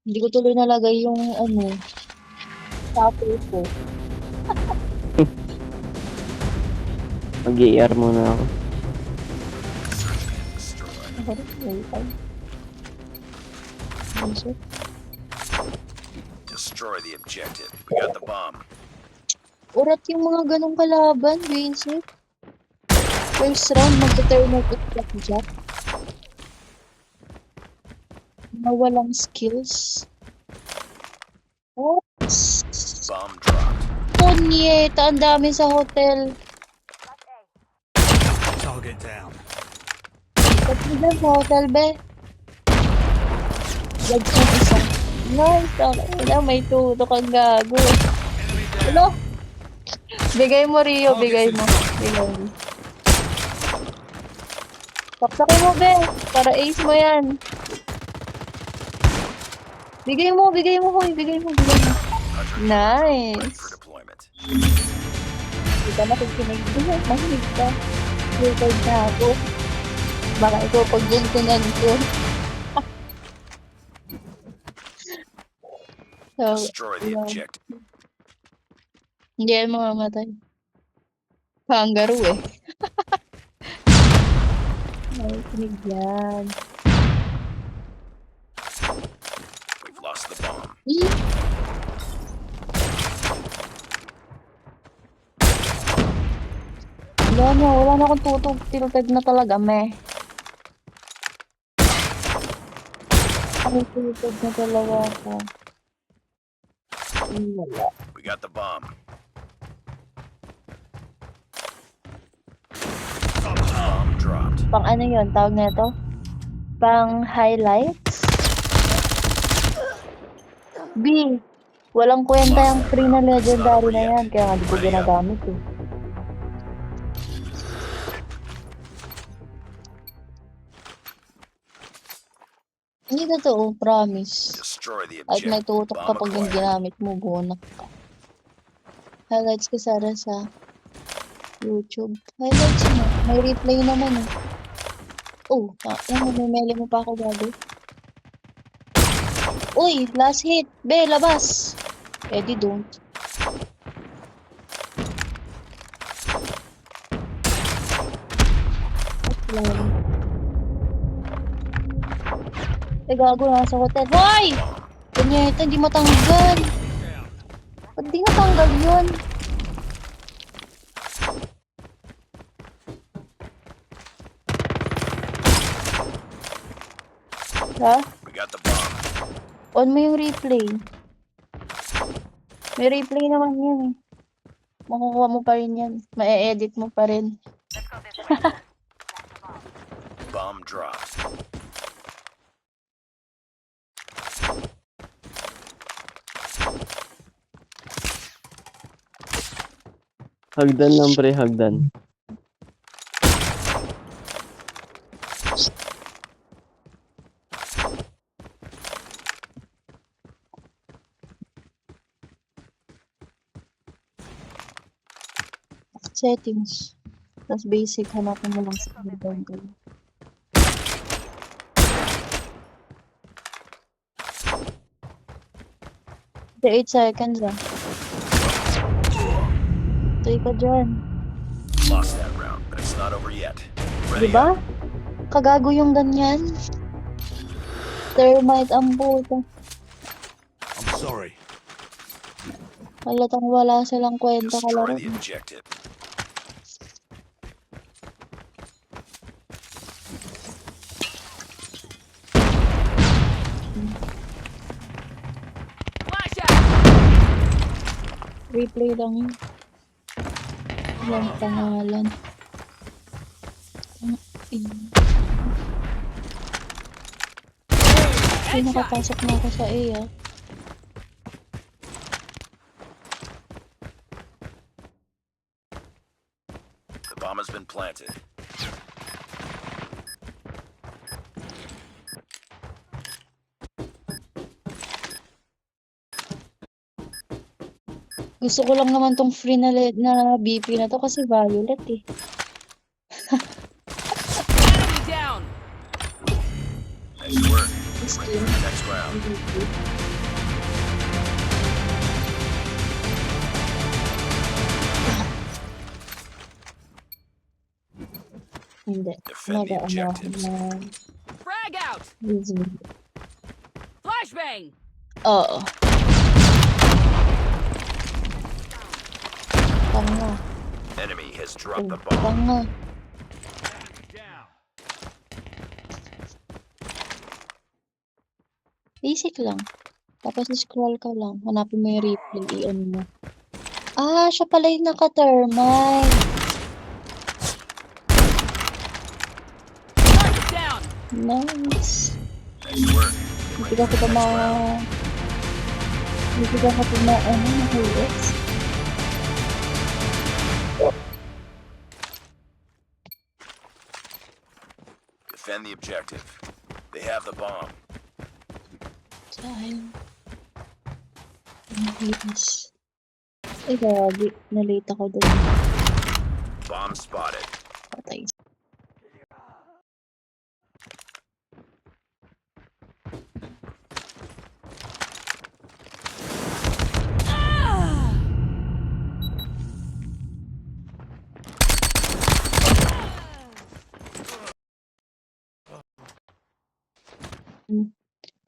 Hindi ko tuloy nalagay yung ano, stopper ko. Mag-ER muna ako. Destroy the objective. We got the bomb. Urat yung mga ganong kalaban, Vincent. First round, magta-turn out of blackjack. Na walang skills. Oops! Bomb dropped. Punyeta, ang dami sa hotel. Target down. Ba't mo dyan sa hotel, be? Gag yung isa. Nice, wala, may tuto kang gago. Ano? Bigay mo, Rio, bigay mo. Bigay mo. Saksakin mo, be. Para ace mo yan. Bigay mo, hoy. Bigay mo. Ready Nice. for deployment. Hindi ka nakikinig. Mahilig ka. Record na ako. Baka ikaw pagbuntunan ko. So, Destroy the objective. hindi yan mamamatay. Kangaroo eh. Ay, kinig yan. We've lost the bomb. Wala na akong tutog. Tilted na talaga, meh. Ay, tilted na talaga ako. Wala. We got the bomb. Bomb dropped. Pang ano yun? Tawag na ito? Pang highlights? B. Walang kwenta yung free na legendary na yan. Kaya nga di ko ginagamit eh. Hindi totoo, promise. Destroy the At may objective. tutok Bomb kapag yung acquired. ginamit mo, bunak ka. Highlights ka sana sa YouTube. Highlights mo. May replay naman eh. Oh, may mele mo pa ako gago. Uy, last hit. Be, labas. Eddie, don't. Wala. Eh, gago, nasa hotel. Hoy! Kunyeta, hindi matanggal. Ba't di natanggal yun? Ha? We got the bomb. On mo yung replay. May replay naman yan eh. Makukuha mo pa rin yan. Ma-edit mo pa rin. Bomb dropped. Hagdan lang, pre. Hagdan. Settings. Tapos basic, hanapin mo lang sa dongle. The 8 seconds ah. Tuloy ka dyan. Lost that round, but it's not over yet. Ready Diba? Kagago yung ganyan. Thermite ang puto. I'm sorry. Halatang wala silang kwenta kalaro. Destroy the objective. Replay lang yun. Walang pangalan. Ay, nakapasok na ako sa A ah. The bomb has been planted. Gusto ko lang naman tong free na, na BP na to kasi violet eh. Nice work. Skin. Next round. MVP. Hindi. Defend the Mag-ano ako objectives. na Frag out! Disney. Flashbang! Oo. Tanga. Enemy has Oh, dropped the bomb. tanga. Down. Basic lang. Tapos scroll ka lang. Hanapin mo yung replay. I-on mo. Ah, siya pala yung naka-thermite. Target down! Nice. Nice work. Hindi ka pa ma... Hindi ka pa ma... Ano, ma-hits. Defend the objective. They have the bomb. Saan? Hits. Ay, gagi. Nalate ako dun. Bomb spotted. Patay.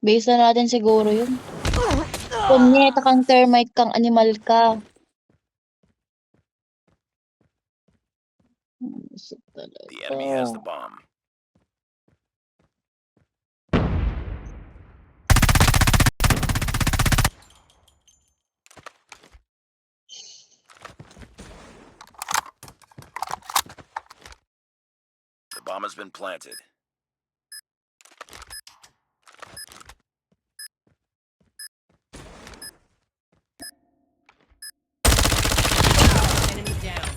Base na natin siguro yun. Punyeta kang termite kang animal ka. Isip talaga. The enemy has the bomb. The bomb has been planted. Enemy down.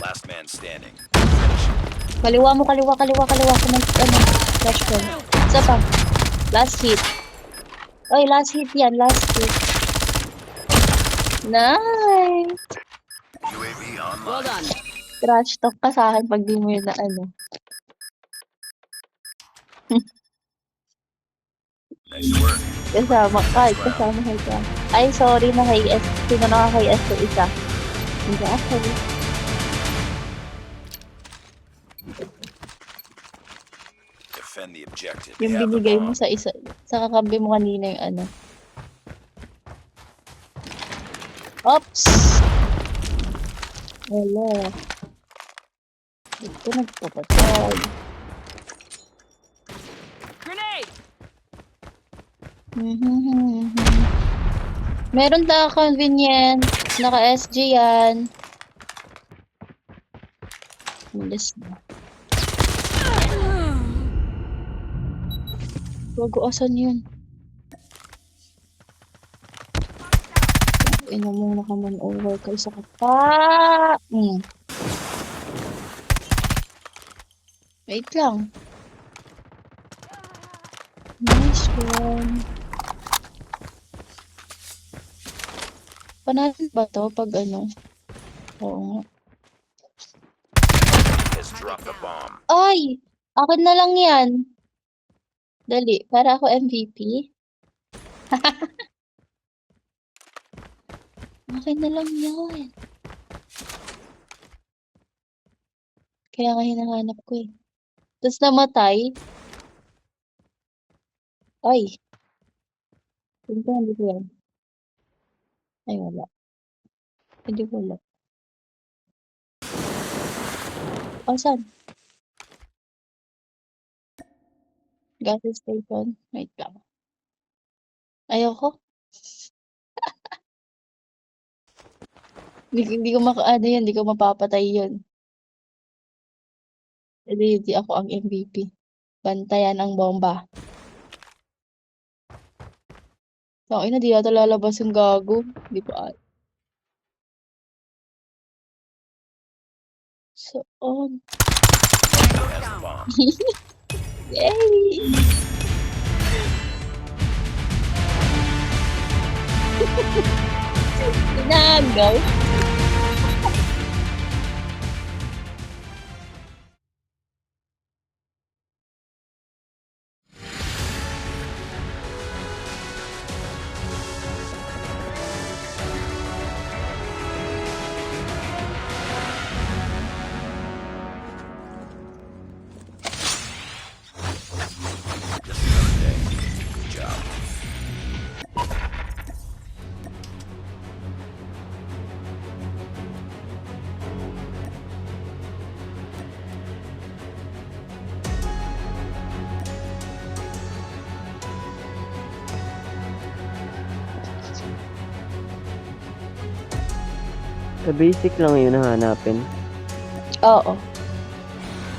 Last man standing. Kaliwa mo, kaliwa. Kung may, ano, flash call. Isa pa. Last hit. Oy, last hit yan. Last hit. Nice! UAV Well online. done. Trash talk ka sa akin pag di mo yun na ano. Nice work. Kasama ka. Kasama ka. Ay, sorry na kay S. Sino na kay S to isa? Hindi ako. Defend the objective. Yung They have the binigay mo bomb. sa isa, sa kakambi mo kanina yung ano. Oops! Wala. Ito nagpapatay. Grenade! Meron na convenient. Naka-SG yan. Malis na. Bago asan yun? Ina mo nakaman over ka isa ka pa. Wait lang. Nice one. Panatin ba to pag ano? Oo nga. Has dropped the bomb. Ay! Akin na lang yan. Dali, para ako MVP. Akin na lang yan. Kaya nga hinahanap ko eh. Tapos namatay. Ay! Hindi, hindi ko yan. Ay, wala. Hindi wala. Asan? Gas station. Wait lang. Ayoko. Hindi ko makaano yan. Hindi ko mapapatay yun. Hindi ako ang MVP. Bantayan ang bomba. So, ina, di yata lalabas yung gago. Di ba? So, on. Has the bomb. Yay! Tinagaw. Sa basic lang yun hanapin. Oo.